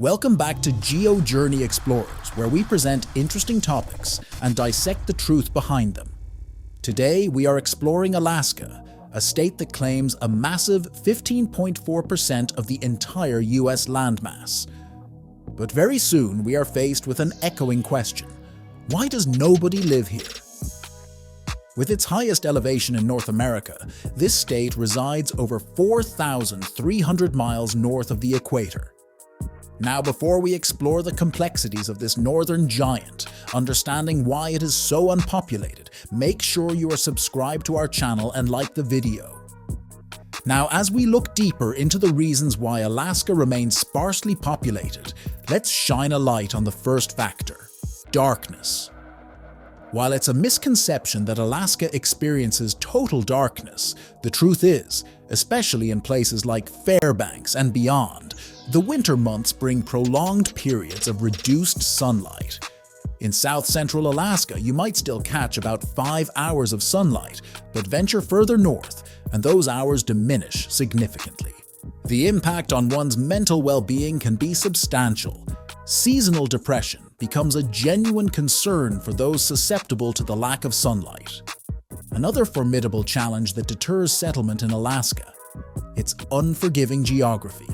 Welcome back to GeoJourney Explorers, where we present interesting topics and dissect the truth behind them. Today, we are exploring Alaska, a state that claims a massive 15.4% of the entire US landmass. But very soon, we are faced with an echoing question. Why does nobody live here? With its highest elevation in North America, this state resides over 4,300 miles north of the equator. Now, before we explore the complexities of this northern giant, understanding why it is so unpopulated, make sure you are subscribed to our channel and like the video. Now, as we look deeper into the reasons why Alaska remains sparsely populated, let's shine a light on the first factor: darkness. While it's a misconception that Alaska experiences total darkness, the truth is, especially in places like Fairbanks and beyond, the winter months bring prolonged periods of reduced sunlight. In south-central Alaska, you might still catch about 5 hours of sunlight, but venture further north, and those hours diminish significantly. The impact on one's mental well-being can be substantial. Seasonal depression becomes a genuine concern for those susceptible to the lack of sunlight. Another formidable challenge that deters settlement in Alaska: its unforgiving geography.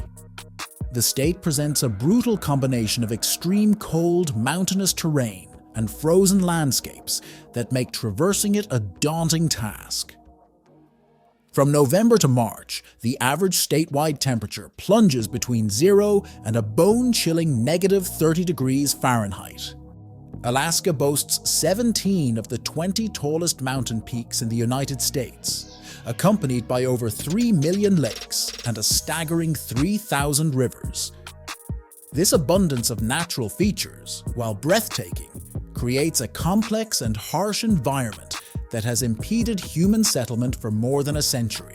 The state presents a brutal combination of extreme cold, mountainous terrain and frozen landscapes that make traversing it a daunting task. From November to March, the average statewide temperature plunges between 0 and a bone-chilling -30 degrees Fahrenheit. Alaska boasts 17 of the 20 tallest mountain peaks in the United States, accompanied by over 3 million lakes and a staggering 3,000 rivers. This abundance of natural features, while breathtaking, creates a complex and harsh environment that has impeded human settlement for more than a century.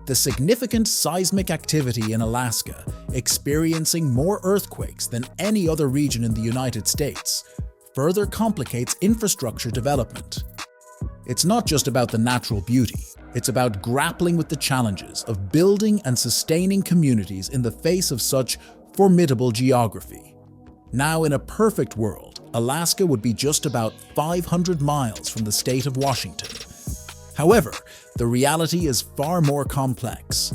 The significant seismic activity in Alaska, experiencing more earthquakes than any other region in the United States, further complicates infrastructure development. It's not just about the natural beauty, it's about grappling with the challenges of building and sustaining communities in the face of such formidable geography. Now, in a perfect world, Alaska would be just about 500 miles from the state of Washington. However, the reality is far more complex.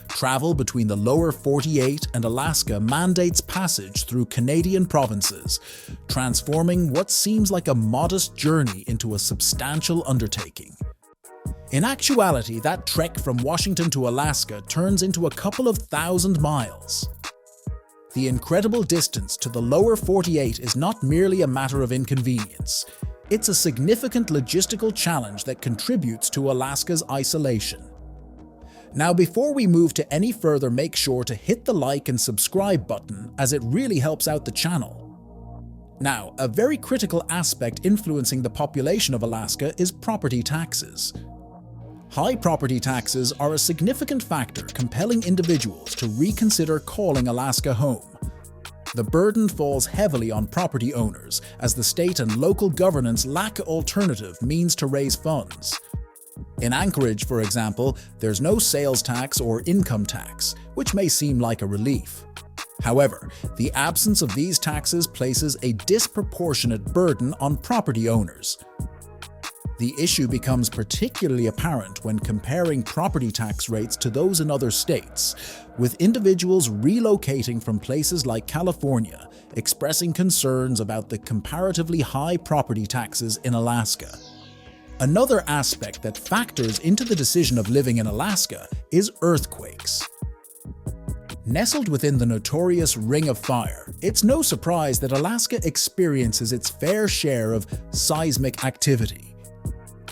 Travel between the lower 48 and Alaska mandates passage through Canadian provinces, transforming what seems like a modest journey into a substantial undertaking. In actuality, that trek from Washington to Alaska turns into a couple of thousand miles. The incredible distance to the lower 48 is not merely a matter of inconvenience. It's a significant logistical challenge that contributes to Alaska's isolation. Now, before we move to any further, make sure to hit the like and subscribe button, as it really helps out the channel. Now, a very critical aspect influencing the population of Alaska is property taxes. High property taxes are a significant factor compelling individuals to reconsider calling Alaska home. The burden falls heavily on property owners, as the state and local governments lack alternative means to raise funds. In Anchorage, for example, there's no sales tax or income tax, which may seem like a relief. However, the absence of these taxes places a disproportionate burden on property owners. The issue becomes particularly apparent when comparing property tax rates to those in other states, with individuals relocating from places like California expressing concerns about the comparatively high property taxes in Alaska. Another aspect that factors into the decision of living in Alaska is earthquakes. Nestled within the notorious Ring of Fire, it's no surprise that Alaska experiences its fair share of seismic activity.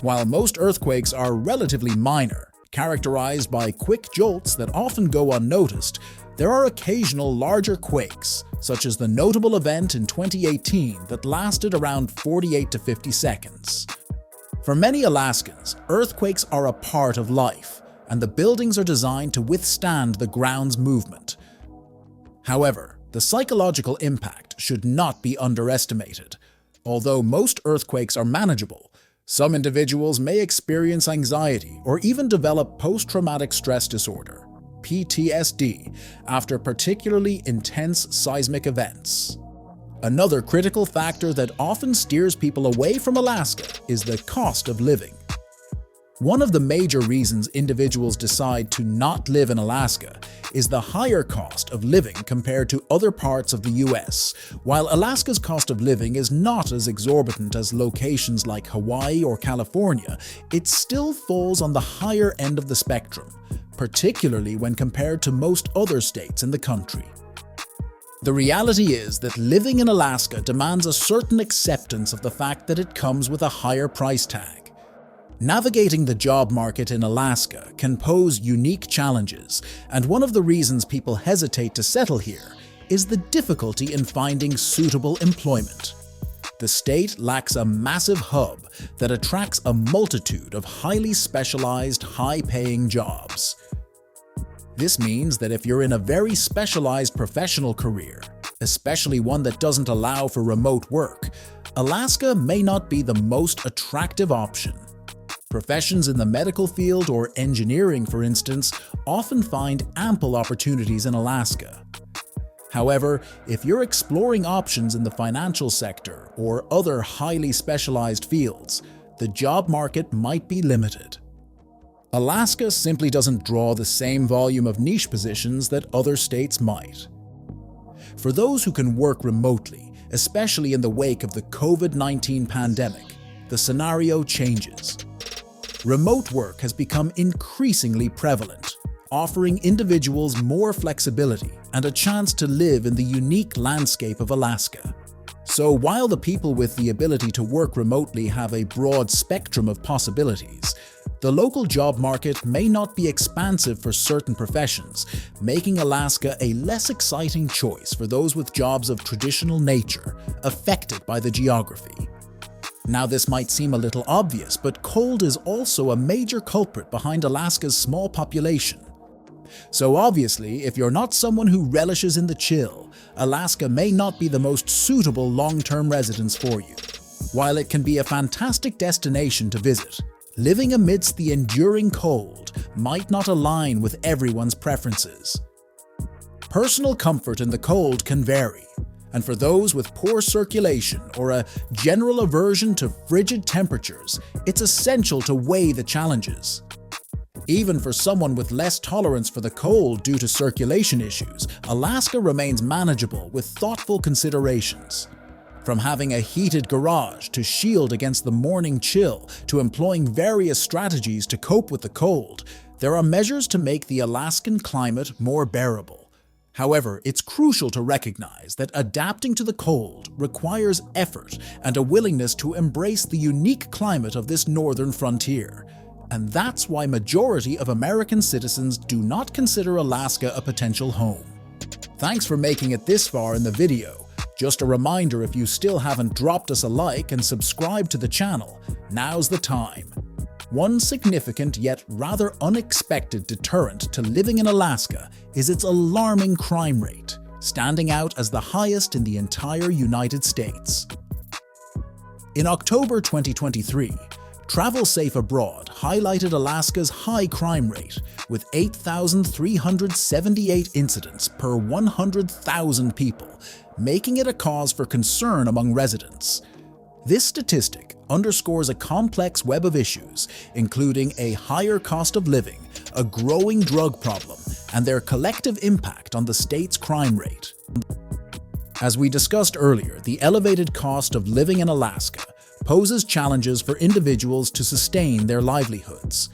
While most earthquakes are relatively minor, characterized by quick jolts that often go unnoticed, there are occasional larger quakes, such as the notable event in 2018 that lasted around 48 to 50 seconds. For many Alaskans, earthquakes are a part of life, and the buildings are designed to withstand the ground's movement. However, the psychological impact should not be underestimated. Although most earthquakes are manageable, some individuals may experience anxiety or even develop post-traumatic stress disorder. PTSD, after particularly intense seismic events. Another critical factor that often steers people away from Alaska is the cost of living. One of the major reasons individuals decide to not live in Alaska is the higher cost of living compared to other parts of the US. While Alaska's cost of living is not as exorbitant as locations like Hawaii or California, it still falls on the higher end of the spectrum, particularly when compared to most other states in the country. The reality is that living in Alaska demands a certain acceptance of the fact that it comes with a higher price tag. Navigating the job market in Alaska can pose unique challenges, and one of the reasons people hesitate to settle here is the difficulty in finding suitable employment. The state lacks a massive hub that attracts a multitude of highly specialized, high-paying jobs. This means that if you're in a very specialized professional career, especially one that doesn't allow for remote work, Alaska may not be the most attractive option. Professions in the medical field or engineering, for instance, often find ample opportunities in Alaska. However, if you're exploring options in the financial sector or other highly specialized fields, the job market might be limited. Alaska simply doesn't draw the same volume of niche positions that other states might. For those who can work remotely, especially in the wake of the COVID-19 pandemic, the scenario changes. Remote work has become increasingly prevalent, offering individuals more flexibility and a chance to live in the unique landscape of Alaska. So while the people with the ability to work remotely have a broad spectrum of possibilities, the local job market may not be expansive for certain professions, making Alaska a less exciting choice for those with jobs of traditional nature affected by the geography. Now, this might seem a little obvious, but cold is also a major culprit behind Alaska's small population. So obviously, if you're not someone who relishes in the chill, Alaska may not be the most suitable long-term residence for you. While it can be a fantastic destination to visit, living amidst the enduring cold might not align with everyone's preferences. Personal comfort in the cold can vary, and for those with poor circulation or a general aversion to frigid temperatures, it's essential to weigh the challenges. Even for someone with less tolerance for the cold due to circulation issues, Alaska remains manageable with thoughtful considerations. From having a heated garage to shield against the morning chill to employing various strategies to cope with the cold, there are measures to make the Alaskan climate more bearable. However, it's crucial to recognize that adapting to the cold requires effort and a willingness to embrace the unique climate of this northern frontier. And that's why majority of American citizens do not consider Alaska a potential home. Thanks for making it this far in the video. Just a reminder, if you still haven't dropped us a like and subscribed to the channel, now's the time. One significant yet rather unexpected deterrent to living in Alaska is its alarming crime rate, standing out as the highest in the entire United States. In October 2023, Travel Safe Abroad highlighted Alaska's high crime rate, with 8,378 incidents per 100,000 people, making it a cause for concern among residents. This statistic underscores a complex web of issues, including a higher cost of living, a growing drug problem, and their collective impact on the state's crime rate. As we discussed earlier, the elevated cost of living in Alaska poses challenges for individuals to sustain their livelihoods.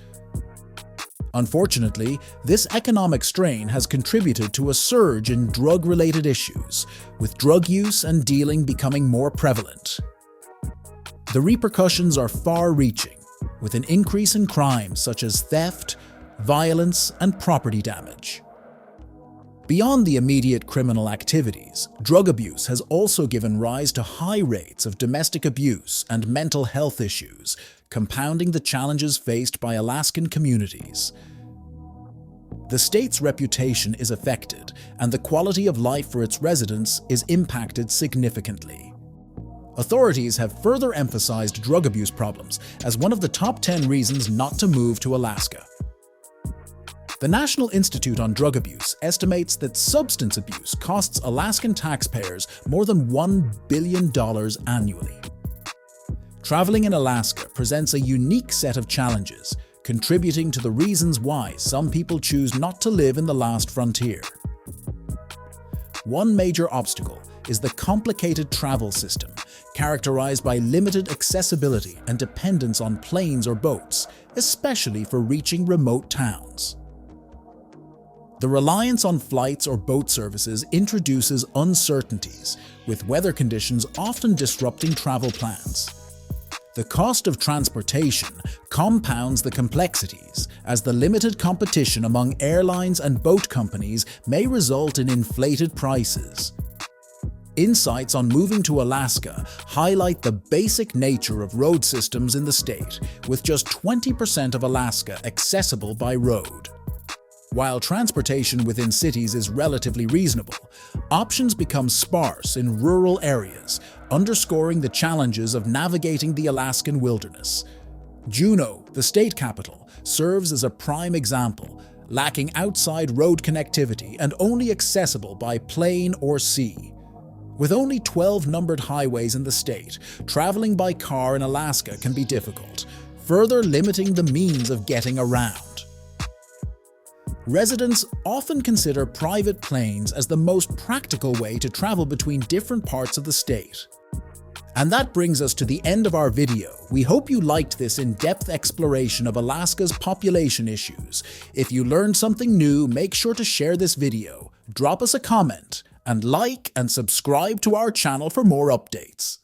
Unfortunately, this economic strain has contributed to a surge in drug-related issues, with drug use and dealing becoming more prevalent. The repercussions are far-reaching, with an increase in crimes such as theft, violence, and property damage. Beyond the immediate criminal activities, drug abuse has also given rise to high rates of domestic abuse and mental health issues, compounding the challenges faced by Alaskan communities. The state's reputation is affected, and the quality of life for its residents is impacted significantly. Authorities have further emphasized drug abuse problems as one of the top 10 reasons not to move to Alaska. The National Institute on Drug Abuse estimates that substance abuse costs Alaskan taxpayers more than $1 billion annually. Traveling in Alaska presents a unique set of challenges, contributing to the reasons why some people choose not to live in the last frontier. One major obstacle is the complicated travel system, characterized by limited accessibility and dependence on planes or boats, especially for reaching remote towns. The reliance on flights or boat services introduces uncertainties, with weather conditions often disrupting travel plans. The cost of transportation compounds the complexities, as the limited competition among airlines and boat companies may result in inflated prices. Insights on moving to Alaska highlight the basic nature of road systems in the state, with just 20% of Alaska accessible by road. While transportation within cities is relatively reasonable, options become sparse in rural areas, underscoring the challenges of navigating the Alaskan wilderness. Juneau, the state capital, serves as a prime example, lacking outside road connectivity and only accessible by plane or sea. With only 12 numbered highways in the state, traveling by car in Alaska can be difficult, further limiting the means of getting around. Residents often consider private planes as the most practical way to travel between different parts of the state. And that brings us to the end of our video. We hope you liked this in-depth exploration of Alaska's population issues. If you learned something new, make sure to share this video, drop us a comment, and like and subscribe to our channel for more updates.